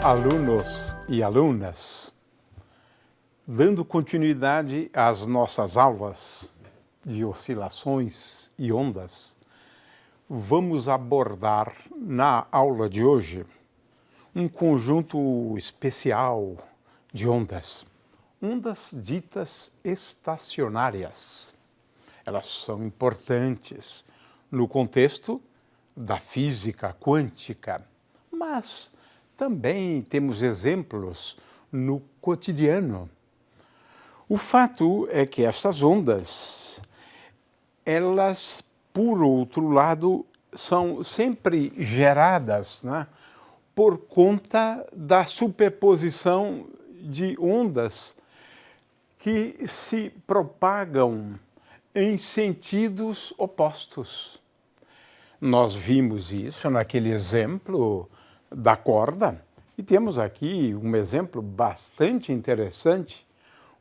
alunos e alunas, dando continuidade às nossas aulas de oscilações e ondas, vamos abordar na aula de hoje um conjunto especial de ondas, ondas ditas estacionárias. Elas são importantes no contexto da física quântica, mas também temos exemplos no cotidiano. O fato é que essas ondas, elas, por outro lado, são sempre geradas, né, por conta da superposição de ondas que se propagam em sentidos opostos. Nós vimos isso naquele exemplo da corda, e temos aqui um exemplo bastante interessante,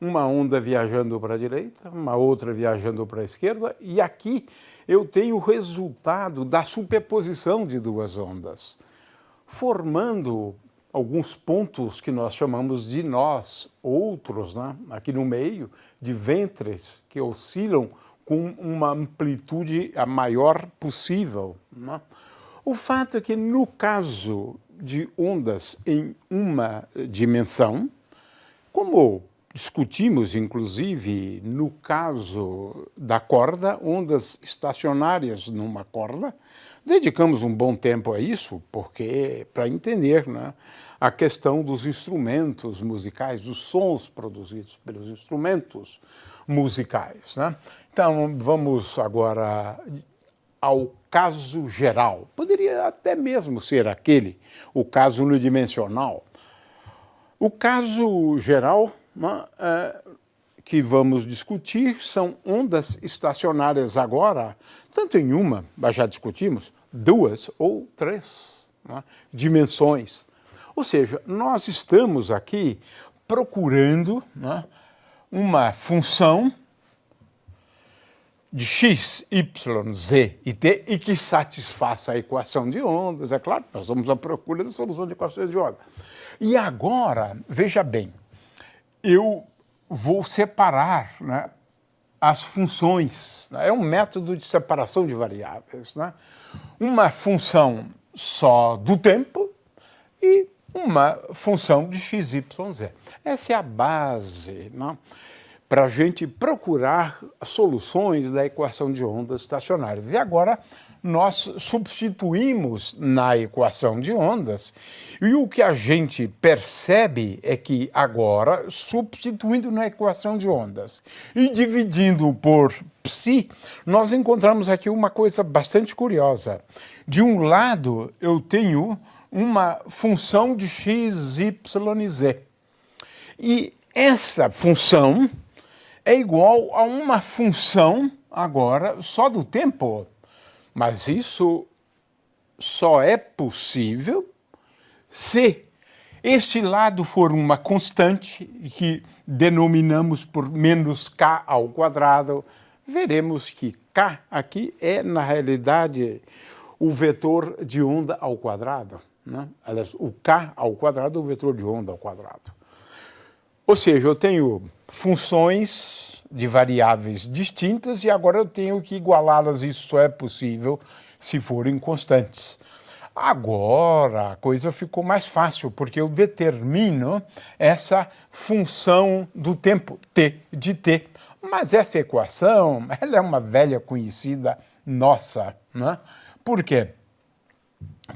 uma onda viajando para a direita, uma outra viajando para a esquerda, e aqui eu tenho o resultado da superposição de duas ondas, formando alguns pontos que nós chamamos de nós, outros, né, aqui no meio, de ventres que oscilam com uma amplitude a maior possível, né? O fato é que, no caso de ondas em uma dimensão, como discutimos, inclusive, no caso da corda, ondas estacionárias numa corda, dedicamos um bom tempo a isso, porque para entender, né, a questão dos instrumentos musicais, dos sons produzidos pelos instrumentos musicais, né? Então, vamos agora ao caso geral. Poderia até mesmo ser aquele, o caso unidimensional. O caso geral, né, que vamos discutir são ondas estacionárias agora, tanto em uma, mas já discutimos, duas ou três, né, dimensões. Ou seja, nós estamos aqui procurando, né, uma função de x, y, z e t e que satisfaça a equação de ondas. É claro, nós vamos à procura da solução de equações de ondas. E agora, veja bem, eu vou separar, né, as funções. Né? É um método de separação de variáveis. Né? Uma função só do tempo e uma função de x, y, z. Essa é a base, né, para a gente procurar soluções da equação de ondas estacionárias. E agora nós substituímos na equação de ondas, e o que a gente percebe é que agora, substituindo na equação de ondas e dividindo por psi, nós encontramos aqui uma coisa bastante curiosa. De um lado, eu tenho uma função de x, y e z. E essa função é igual a uma função, agora, só do tempo. Mas isso só é possível se este lado for uma constante que denominamos por menos k ao quadrado. Veremos que k aqui é, na realidade, o vetor de onda ao quadrado. Né? Aliás, o k ao quadrado é o vetor de onda ao quadrado. Ou seja, eu tenho funções de variáveis distintas e agora eu tenho que igualá-las. Isso só é possível se forem constantes. Agora a coisa ficou mais fácil, porque eu determino essa função do tempo, t de t. Mas essa equação, ela é uma velha conhecida nossa. Né? Por quê?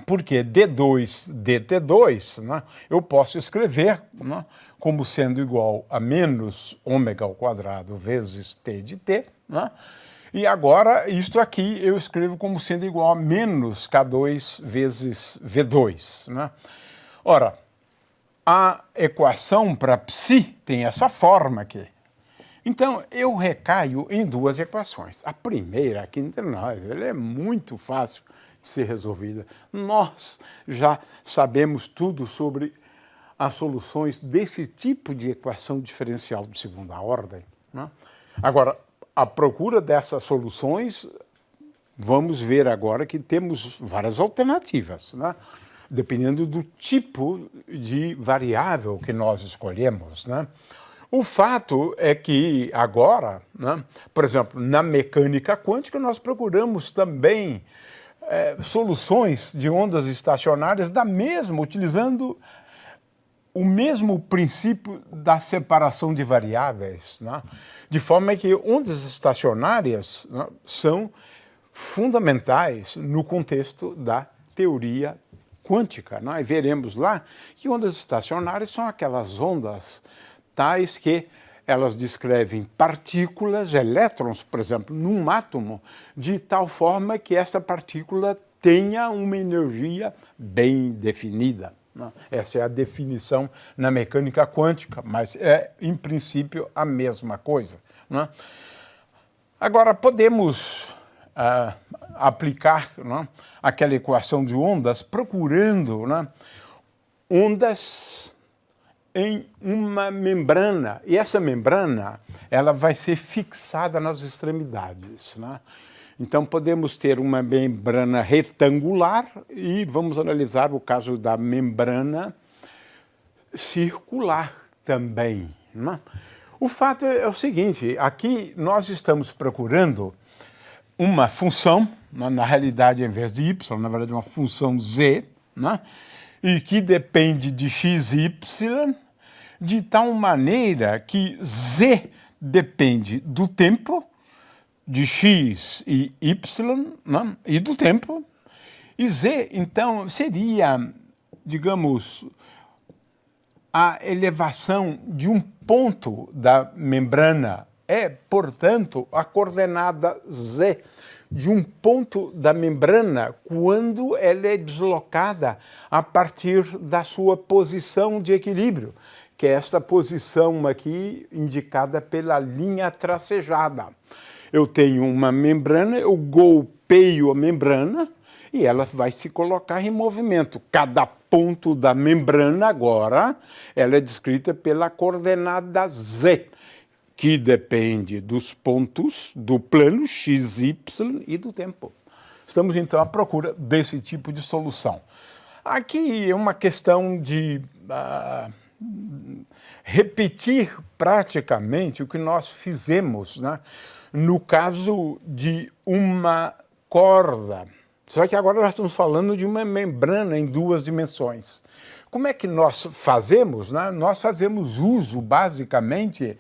Porque d2 dt2, né, eu posso escrever, né, como sendo igual a menos ômega ao quadrado vezes t de t, né, e agora isto aqui eu escrevo como sendo igual a menos k2 vezes v2. Né. Ora, a equação para psi tem essa forma aqui. Então, eu recaio em duas equações. A primeira, aqui entre nós, ela é muito fácil de ser resolvida. Nós já sabemos tudo sobre as soluções desse tipo de equação diferencial de segunda ordem. Né? Agora, à procura dessas soluções, vamos ver agora que temos várias alternativas. Né? dependendo do tipo de variável que nós escolhemos, né? O fato é que agora, né, por exemplo, na mecânica quântica, nós procuramos também soluções de ondas estacionárias utilizando o mesmo princípio da separação de variáveis, né? De forma que ondas estacionárias, né, são fundamentais no contexto da teoria quântica. Nós veremos lá que ondas estacionárias são aquelas ondas tais que elas descrevem partículas, elétrons, por exemplo, num átomo, de tal forma que essa partícula tenha uma energia bem definida. Essa é a definição na mecânica quântica, mas é, em princípio, a mesma coisa. Agora, podemos aplicar aquela equação de ondas procurando ondas em uma membrana, e essa membrana ela vai ser fixada nas extremidades, né? Então podemos ter uma membrana retangular e vamos analisar o caso da membrana circular também, né? O fato é o seguinte, aqui nós estamos procurando uma função, na realidade, em vez de y, na verdade, uma função z, né? E que depende de x e y, de tal maneira que z depende do tempo, de x e y, né? E do tempo, e z, então, seria, digamos, a elevação de um ponto da membrana é, portanto, a coordenada z de um ponto da membrana quando ela é deslocada a partir da sua posição de equilíbrio, que é esta posição aqui indicada pela linha tracejada. Eu tenho uma membrana, eu golpeio a membrana e ela vai se colocar em movimento. Cada ponto da membrana agora, ela é descrita pela coordenada z, que depende dos pontos do plano x, y e do tempo. Estamos, então, à procura desse tipo de solução. Aqui é uma questão de repetir praticamente o que nós fizemos, né, no caso de uma corda. Só que agora nós estamos falando de uma membrana em duas dimensões. Como é que nós fazemos, né? Nós fazemos uso, basicamente,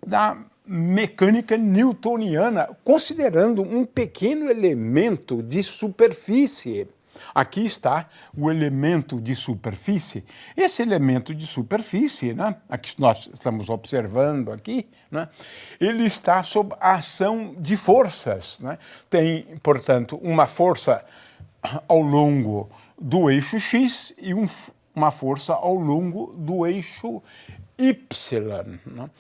da mecânica newtoniana, considerando um pequeno elemento de superfície. Aqui está o elemento de superfície. Esse elemento de superfície, né, aqui nós estamos observando aqui, né, ele está sob a ação de forças, né? Tem, portanto, uma força ao longo do eixo X e uma força ao longo do eixo Y, né?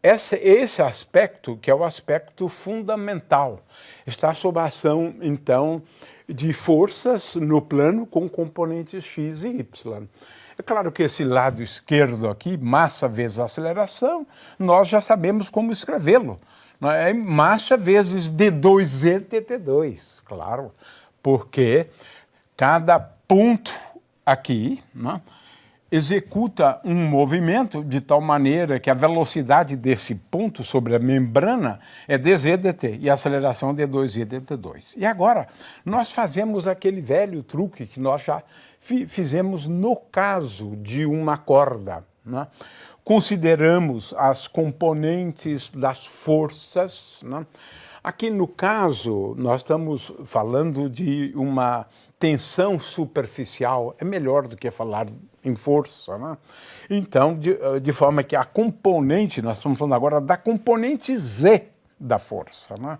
Esse aspecto, que é o aspecto fundamental, está sob a ação, então, de forças no plano com componentes x e y. É claro que esse lado esquerdo aqui, massa vezes aceleração, nós já sabemos como escrevê-lo. É massa vezes d2z dt2, claro, porque cada ponto aqui, né, executa um movimento de tal maneira que a velocidade desse ponto sobre a membrana é dz dt e a aceleração é d2z dt2. E agora, nós fazemos aquele velho truque que nós já fizemos no caso de uma corda, né? Consideramos as componentes das forças, né? Aqui no caso, nós estamos falando de uma tensão superficial, é melhor do que falar em força, né? Então, de forma que a componente, nós estamos falando agora da componente Z da força, né?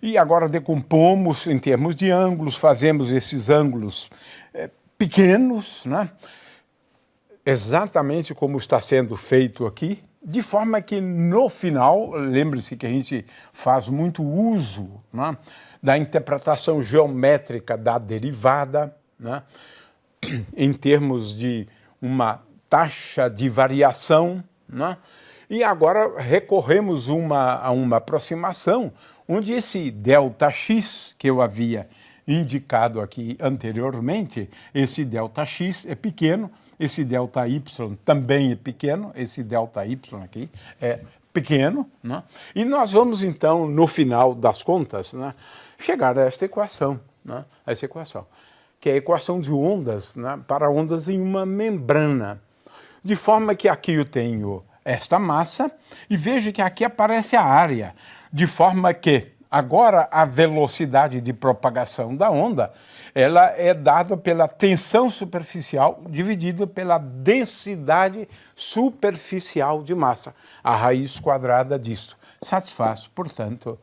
E agora decompomos em termos de ângulos, fazemos esses ângulos pequenos, né? Exatamente como está sendo feito aqui, de forma que no final, lembre-se que a gente faz muito uso, né, da interpretação geométrica da derivada, né, em termos de uma taxa de variação, né, e agora recorremos a uma aproximação onde esse ΔX que eu havia indicado aqui anteriormente, esse ΔX é pequeno, esse ΔY também é pequeno, esse ΔY aqui é pequeno, né? E nós vamos então, no final das contas, né, chegar a esta equação, né, essa equação, que é a equação de ondas, né, para ondas em uma membrana. De forma que aqui eu tenho esta massa e vejo que aqui aparece a área, de forma que agora a velocidade de propagação da onda, ela é dada pela tensão superficial dividida pela densidade superficial de massa. A raiz quadrada disso satisfaz, portanto,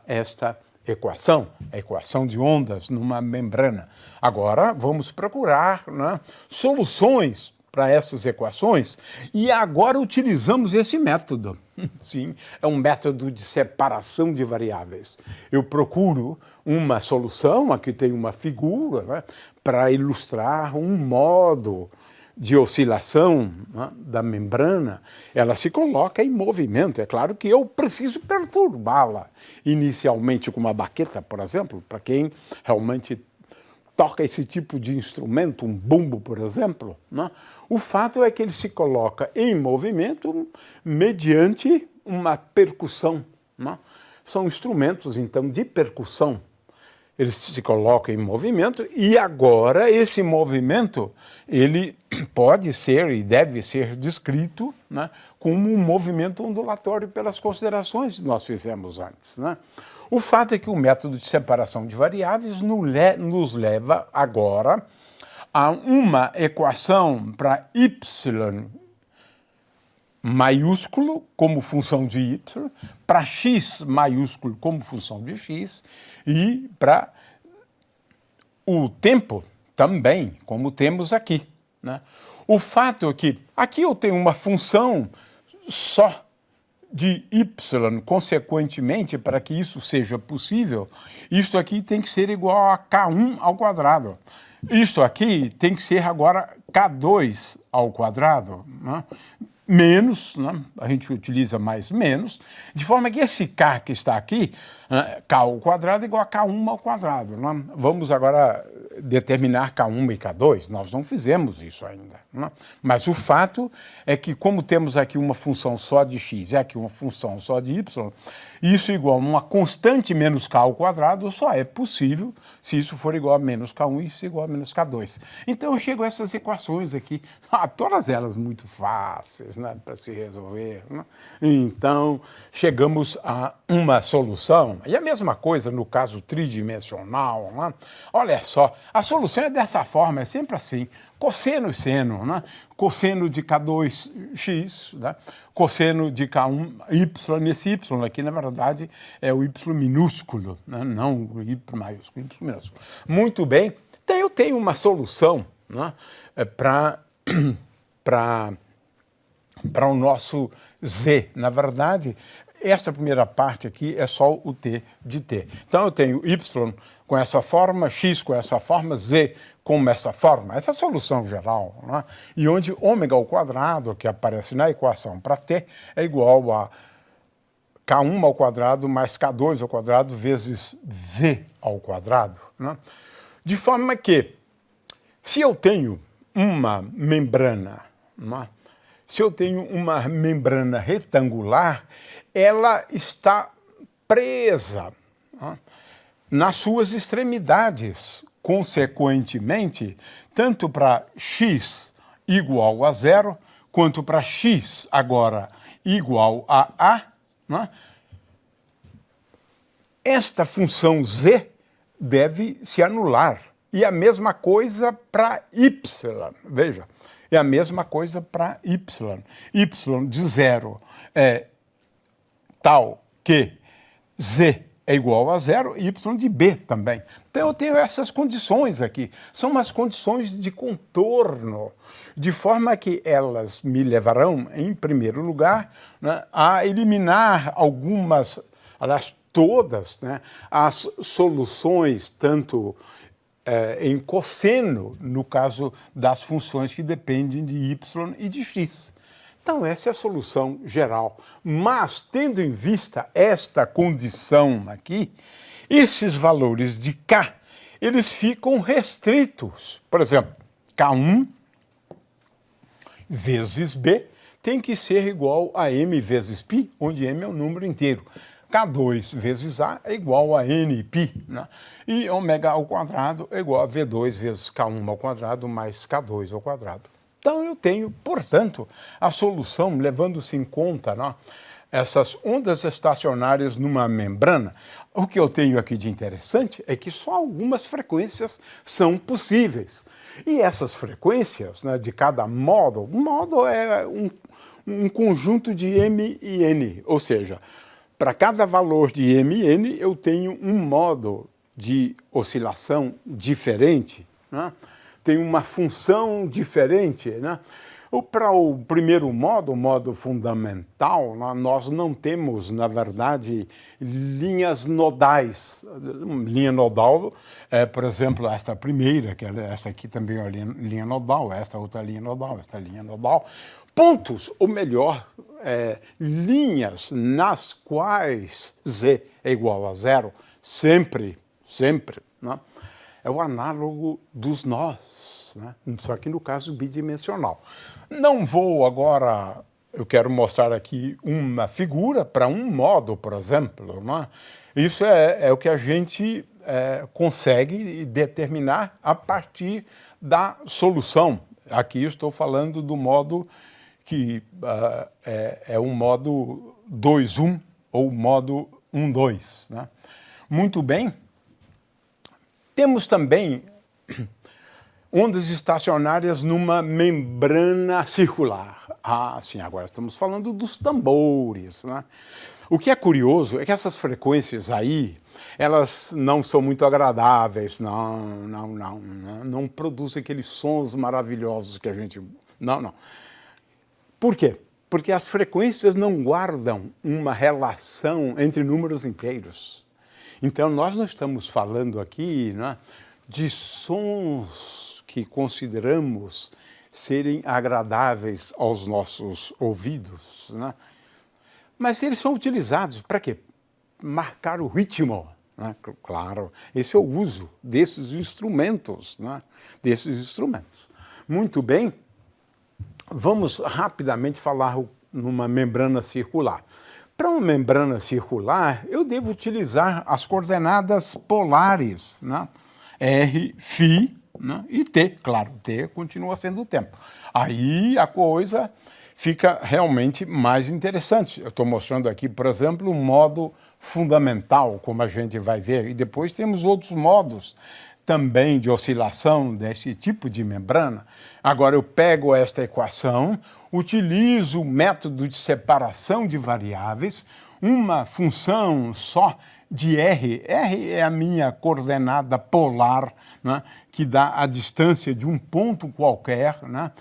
esta equação, a equação de ondas numa membrana. Agora vamos procurar, né, soluções para essas equações, e agora utilizamos esse método. Sim, é um método de separação de variáveis. Eu procuro uma solução, aqui tem uma figura, né, para ilustrar um modo de oscilação, né, da membrana. Ela se coloca em movimento. É claro que eu preciso perturbá-la inicialmente com uma baqueta, por exemplo, para quem realmente toca esse tipo de instrumento, um bumbo, por exemplo, né? O fato é que ele se coloca em movimento mediante uma percussão, né? São instrumentos, então, de percussão. Ele se coloca em movimento e agora esse movimento ele pode ser e deve ser descrito, né, como um movimento ondulatório pelas considerações que nós fizemos antes, né? O fato é que o método de separação de variáveis nos leva agora a uma equação para y maiúsculo como função de y, para x maiúsculo como função de x e para o tempo também, como temos aqui, né? O fato é que aqui eu tenho uma função só de y, consequentemente, para que isso seja possível, isto aqui tem que ser igual a k1 ao quadrado. Isto aqui tem que ser agora k2 ao quadrado, né? Menos, né? A gente utiliza mais menos, de forma que esse k que está aqui, k ao quadrado é igual a k1 ao quadrado. Né? Vamos agora determinar k1 e k2, nós não fizemos isso ainda. Né? Mas o fato é que, como temos aqui uma função só de x e aqui uma função só de y, isso igual a uma constante menos k ao quadrado só é possível se isso for igual a menos k1 e isso igual a menos k2. Então eu chego a essas equações aqui, todas elas muito fáceis, né, para se resolver. Né? Então chegamos a uma solução, e a mesma coisa no caso tridimensional. Né? Olha só, a solução é dessa forma, é sempre assim, cosseno e seno, né? Cosseno de K2x, né? Cosseno de K1y, esse y aqui, na verdade, é o y minúsculo, né? Não o y maiúsculo, y minúsculo. Muito bem, então eu tenho uma solução, né, para o nosso z. Na verdade, essa primeira parte aqui é só o t de t. Então eu tenho y com essa forma, x com essa forma, z com essa forma. Essa é a solução geral, né? E onde ômega ao quadrado, que aparece na equação para t, é igual a k1 ao quadrado mais k2 ao quadrado vezes v ao quadrado. Né? De forma que, se eu tenho uma membrana, né? Se eu tenho uma membrana retangular, ela está presa, né, nas suas extremidades. Consequentemente, tanto para x igual a 0, quanto para x agora igual a a, né, esta função z deve se anular. E a mesma coisa para y. Veja, é a mesma coisa para y. Y de 0 é tal que z é igual a 0 e y de b também. Então eu tenho essas condições aqui. São umas condições de contorno, de forma que elas me levarão, em primeiro lugar, né, a eliminar algumas, aliás, todas, né, as soluções, tanto em cosseno, no caso das funções que dependem de y e de x. Então, essa é a solução geral. Mas, tendo em vista esta condição aqui, esses valores de k, eles ficam restritos. Por exemplo, K1 vezes B tem que ser igual a M vezes π, onde M é um número inteiro. K2 vezes A é igual a Nπ, né? E ômega ao quadrado é igual a V2 vezes K1 ao quadrado mais K2 ao quadrado. Então eu tenho, portanto, a solução levando-se em conta, né, essas ondas estacionárias numa membrana. O que eu tenho aqui de interessante é que só algumas frequências são possíveis. E essas frequências, né, de cada módulo, módulo é um conjunto de M e N, ou seja, para cada valor de M e N eu tenho um modo de oscilação diferente, né? Tem uma função diferente, né? Para o primeiro modo, o modo fundamental, nós não temos, na verdade, linhas nodais. Linha nodal é, por exemplo, esta primeira, que essa aqui também é uma linha nodal, esta outra linha nodal, esta linha nodal. Pontos, ou melhor, linhas nas quais Z é igual a zero, sempre, sempre, né? É o análogo dos nós, né? Só que no caso bidimensional. Não vou agora, eu quero mostrar aqui uma figura para um modo, por exemplo, né? Isso é o que a gente consegue determinar a partir da solução. Aqui eu estou falando do modo que é um modo 2,1 ou modo 1,2, né? Muito bem. Temos também ondas estacionárias numa membrana circular. Ah, sim, agora estamos falando dos tambores, né? O que é curioso é que essas frequências aí, elas não são muito agradáveis, não produzem aqueles sons maravilhosos que a gente... Não. Por quê? Porque as frequências não guardam uma relação entre números inteiros. Então, nós não estamos falando aqui, né, de sons que consideramos serem agradáveis aos nossos ouvidos, né? Mas eles são utilizados para quê? Marcar o ritmo, né? Claro, esse é o uso desses instrumentos, né? Muito bem, vamos rapidamente falar numa membrana circular. Para uma membrana circular, eu devo utilizar as coordenadas polares, né? R, φ, né? E T, claro, T continua sendo o tempo. Aí a coisa fica realmente mais interessante. Eu estou mostrando aqui, por exemplo, um modo fundamental, como a gente vai ver, e depois temos outros modos também de oscilação desse tipo de membrana. Agora eu pego esta equação, utilizo o método de separação de variáveis, uma função só de R. R é a minha coordenada polar, né, que dá a distância de um ponto qualquer, né,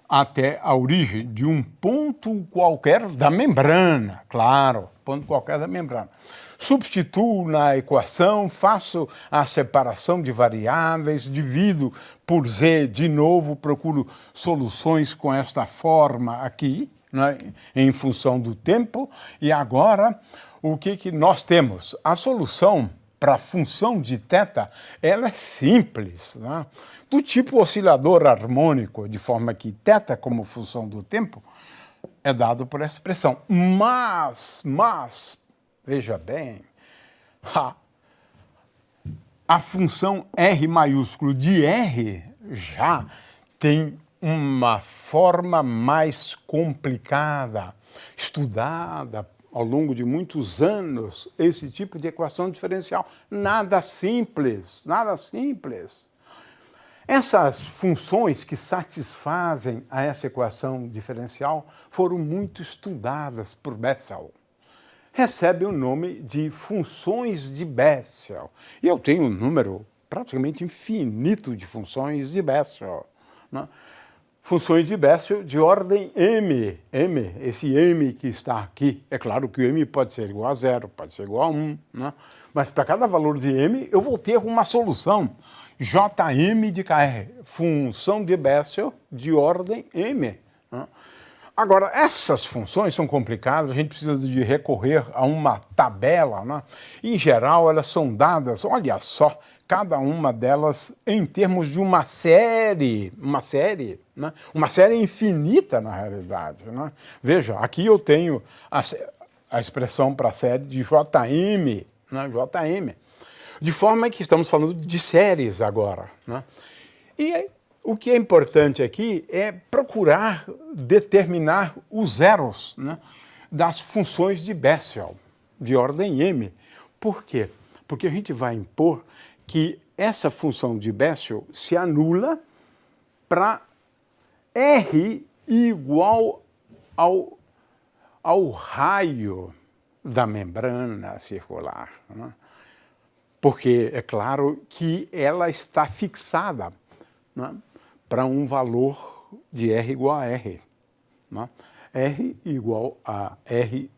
até a origem de um ponto qualquer da membrana, claro, ponto qualquer da membrana. Substituo na equação, faço a separação de variáveis, divido por Z de novo, procuro soluções com esta forma aqui, né, em função do tempo. E agora, o que nós temos? A solução para a função de θ, ela é simples, né? Do tipo oscilador harmônico, de forma que θ, como função do tempo, é dado por essa expressão. Mas, veja bem, a função R maiúsculo de R já tem uma forma mais complicada, estudada ao longo de muitos anos, esse tipo de equação diferencial. Nada simples, nada simples. Essas funções que satisfazem a essa equação diferencial foram muito estudadas por Bessel. Recebem o nome de funções de Bessel. E eu tenho um número praticamente infinito de funções de Bessel, né? Funções de Bessel de ordem M. Esse M que está aqui, é claro que o M pode ser igual a 0, pode ser igual a 1, né? Mas para cada valor de M, eu vou ter uma solução. Jm de Kr, função de Bessel de ordem M, né? Agora, essas funções são complicadas, a gente precisa de recorrer a uma tabela, né? Em geral, elas são dadas, olha só, cada uma delas em termos de uma série, né? Uma série infinita na realidade, né? Veja, aqui eu tenho a expressão para a série de JM, né? JM, de forma que estamos falando de séries agora, né? E o que é importante aqui é procurar determinar os zeros, né, das funções de Bessel, de ordem M. Por quê? Porque a gente vai impor que essa função de Bessel se anula para R igual ao raio da membrana circular, né? Porque é claro que ela está fixada, né, para um valor de R igual a R. Né? R igual a R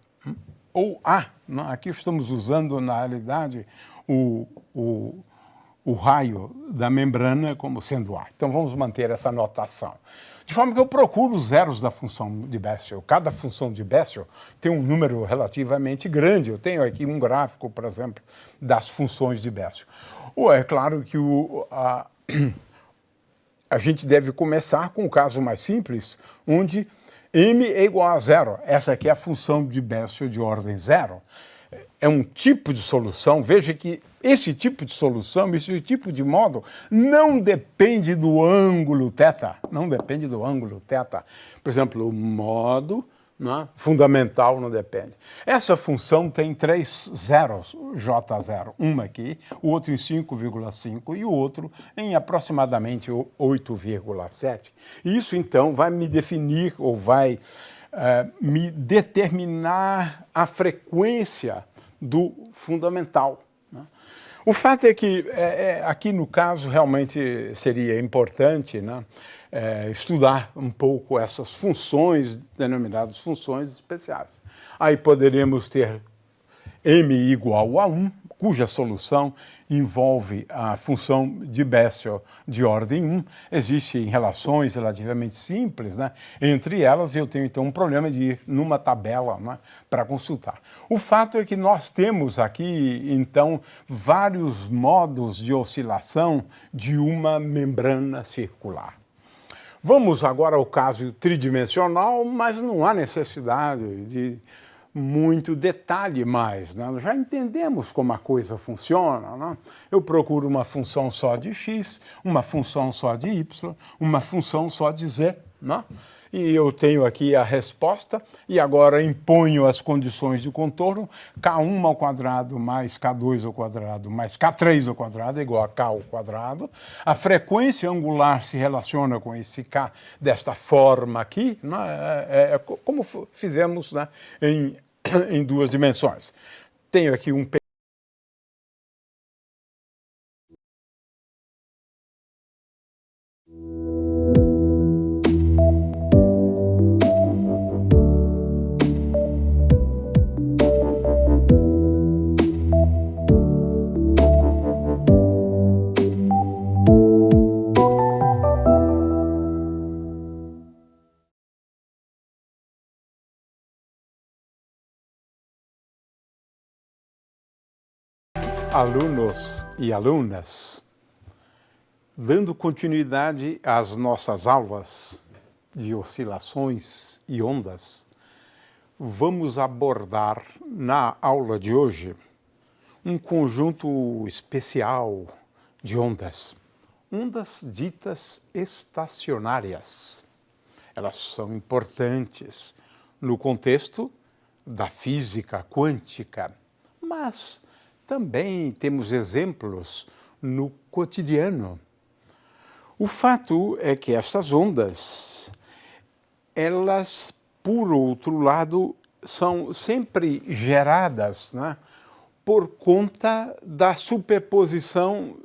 ou A. Né? Aqui estamos usando, na realidade, o raio da membrana como sendo A. Então vamos manter essa notação. De forma que eu procuro os zeros da função de Bessel. Cada função de Bessel tem um número relativamente grande. Eu tenho aqui um gráfico, por exemplo, das funções de Bessel. É claro que a gente deve começar com o caso mais simples, onde m é igual a zero. Essa aqui é a função de Bessel de ordem zero. É um tipo de solução. Veja que esse tipo de solução, esse tipo de modo, não depende do ângulo θ. Não depende do ângulo θ. Por exemplo, o modo, né, fundamental não depende. Essa função tem 3 zeros, J0. Um aqui, o outro em 5,5 e o outro em aproximadamente 8,7. Isso, então, vai me definir ou vai me determinar a frequência do fundamental. Né? O fato é que, aqui no caso, realmente seria importante, né, estudar um pouco essas funções, denominadas funções especiais. Aí poderíamos ter m igual a 1, cuja solução envolve a função de Bessel de ordem 1. Existem relações relativamente simples, né, entre elas, e eu tenho então um problema de ir numa tabela, né, para consultar. O fato é que nós temos aqui, então, vários modos de oscilação de uma membrana circular. Vamos agora ao caso tridimensional, mas não há necessidade de muito detalhe mais, né? Já entendemos como a coisa funciona, né? Eu procuro uma função só de x, uma função só de y, uma função só de z, né? E eu tenho aqui a resposta, e agora imponho as condições de contorno. K1 ao quadrado mais K2 ao quadrado mais K3 ao quadrado é igual a K ao quadrado. A frequência angular se relaciona com esse K desta forma aqui, né? Como fizemos, né, em duas dimensões. Tenho aqui um alunos e alunas, dando continuidade às nossas aulas de oscilações e ondas, vamos abordar na aula de hoje um conjunto especial de ondas, ondas ditas estacionárias. Elas são importantes no contexto da física quântica, mas também temos exemplos no cotidiano. O fato é que essas ondas, elas, por outro lado, são sempre geradas, né, por conta da superposição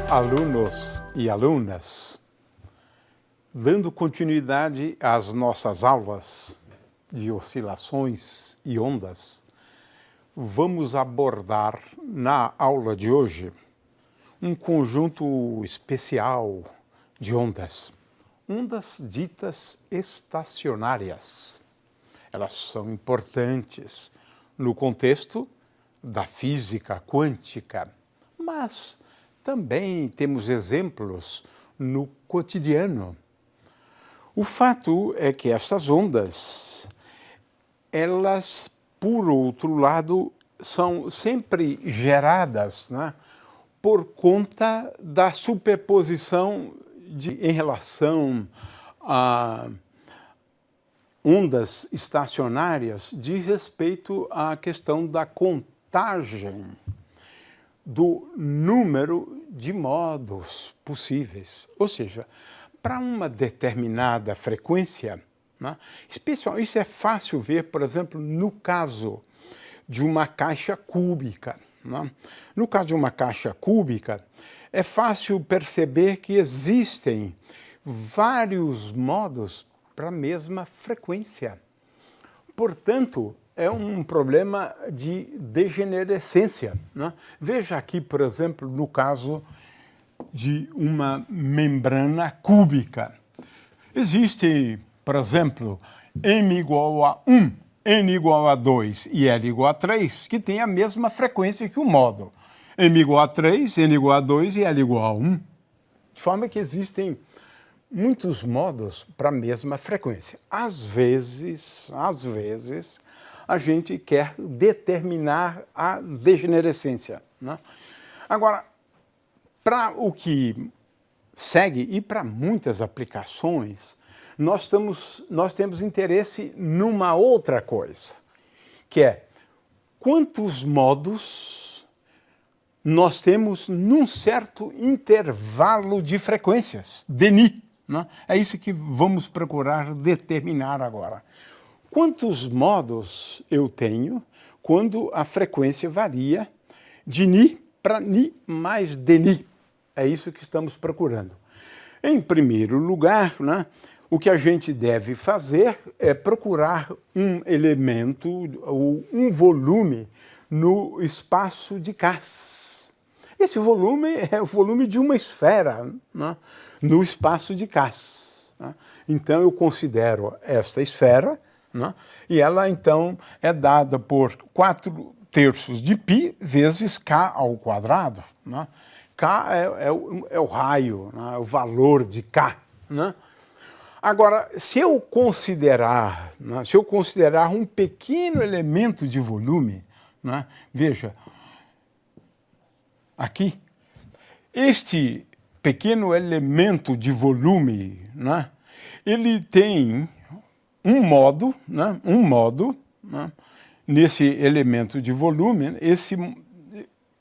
alunos e alunas, dando continuidade às nossas aulas de oscilações e ondas, vamos abordar na aula de hoje um conjunto especial de ondas, ondas ditas estacionárias. Elas são importantes no contexto da física quântica, mas também temos exemplos no cotidiano. O fato é que essas ondas, elas, por outro lado, são sempre geradas, né, por conta da superposição em relação a ondas estacionárias, diz respeito à questão da contagem do número de modos possíveis. Ou seja, para uma determinada frequência, né, especial, isso é fácil ver, por exemplo, no caso de uma caixa cúbica. Né? No caso de uma caixa cúbica, é fácil perceber que existem vários modos para a mesma frequência. Portanto, é um problema de degenerescência. Né? Veja aqui, por exemplo, no caso de uma membrana cúbica. Existe, por exemplo, m igual a 1, n igual a 2 e l igual a 3, que tem a mesma frequência que o modo. m igual a 3, n igual a 2 e l igual a 1. De forma que existem muitos modos para a mesma frequência. Às vezes, a gente quer determinar a degenerescência. Né? Agora, para o que segue e para muitas aplicações, nós temos interesse numa outra coisa, que é quantos modos nós temos num certo intervalo de frequências, DNI. Né? É isso que vamos procurar determinar agora. Quantos modos eu tenho quando a frequência varia de Ni para Ni mais DNI? É isso que estamos procurando. Em primeiro lugar, né, o que a gente deve fazer é procurar um elemento ou um volume no espaço de K. Esse volume é o volume de uma esfera, né, no espaço de K. Né? Então, eu considero esta esfera, né, e ela, então, é dada por 4/3 de π vezes K ao quadrado. Né? K é o raio, né, é o valor de K. Né? Agora, se eu considerar um pequeno elemento de volume, né, veja, aqui, este pequeno elemento de volume, né, ele tem um modo, né, nesse elemento de volume,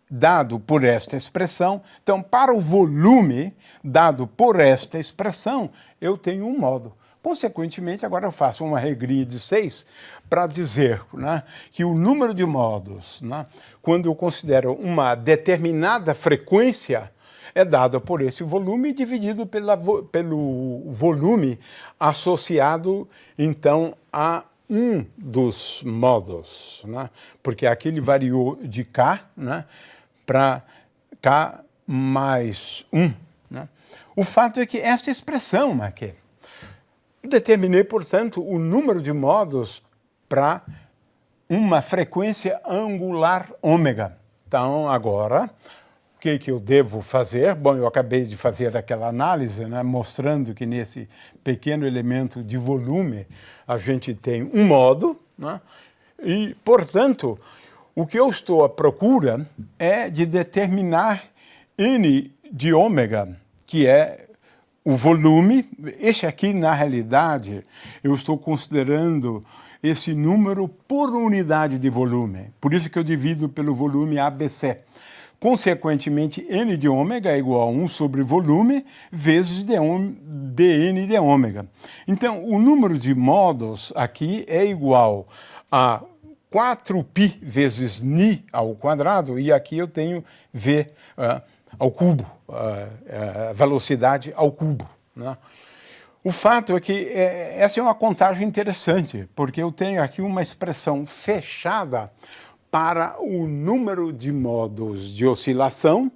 dado por esta expressão. Então, para o volume dado por esta expressão, eu tenho um modo. Consequentemente, agora eu faço uma regrinha de 6 para dizer, né, que o número de modos, né, quando eu considero uma determinada frequência, é dado por esse volume dividido pelo volume associado, então, a um dos modos, né, porque aqui ele variou de K, né, para K mais 1. Né? O fato é que essa expressão aqui, eu determinei, portanto, o número de modos para uma frequência angular ômega. Então, agora, o que eu devo fazer? Bom, eu acabei de fazer aquela análise, né, mostrando que nesse pequeno elemento de volume a gente tem um modo, né, e, portanto, o que eu estou à procura é de determinar n de ômega, que é o volume. Este aqui, na realidade, eu estou considerando esse número por unidade de volume. Por isso que eu divido pelo volume ABC. Consequentemente, n de ômega é igual a 1 sobre volume vezes dn de ômega. Então, o número de modos aqui é igual a 4π vezes Ni ao quadrado, e aqui eu tenho V ao cubo, velocidade ao cubo, né? O fato é que essa é uma contagem interessante, porque eu tenho aqui uma expressão fechada para o número de modos de oscilação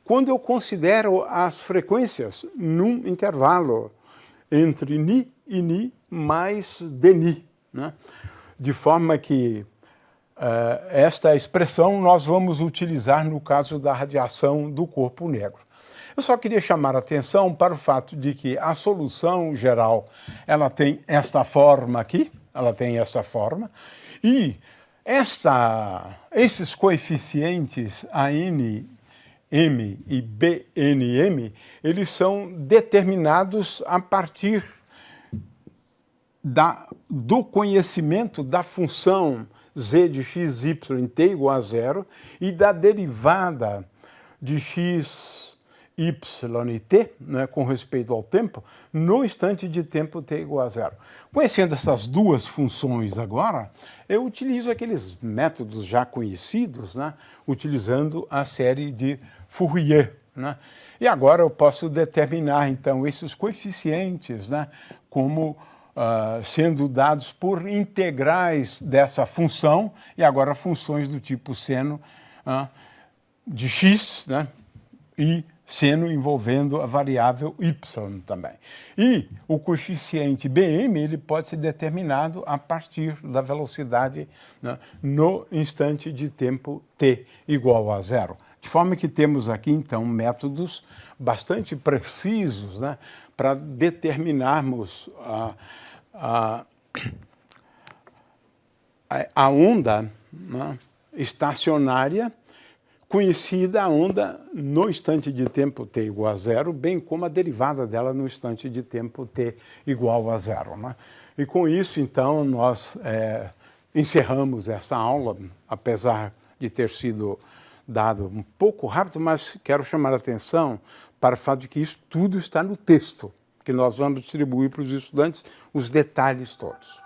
quando eu considero as frequências num intervalo entre Ni e Ni mais Dni, né? De forma que esta expressão nós vamos utilizar no caso da radiação do corpo negro. Eu só queria chamar a atenção para o fato de que a solução geral ela tem esta forma aqui, ela tem essa forma, e esses coeficientes AN, M e BNM, eles são determinados a partir do conhecimento da função z de x, y, t igual a zero e da derivada de x, y e t, né, com respeito ao tempo, no instante de tempo t igual a zero. Conhecendo essas duas funções agora, eu utilizo aqueles métodos já conhecidos, né, utilizando a série de Fourier, né? E agora eu posso determinar, então, esses coeficientes, né, como sendo dados por integrais dessa função, e agora funções do tipo seno de x, né, e seno envolvendo a variável y também. E o coeficiente Bm ele pode ser determinado a partir da velocidade, né, no instante de tempo t igual a zero. De forma que temos aqui, então, métodos bastante precisos, né, para determinarmos a onda, né, estacionária, conhecida a onda no instante de tempo t igual a zero, bem como a derivada dela no instante de tempo t igual a zero, né? E com isso, então, nós encerramos essa aula, apesar de ter sido dado um pouco rápido, mas quero chamar a atenção para o fato de que isso tudo está no texto, que nós vamos distribuir para os estudantes os detalhes todos.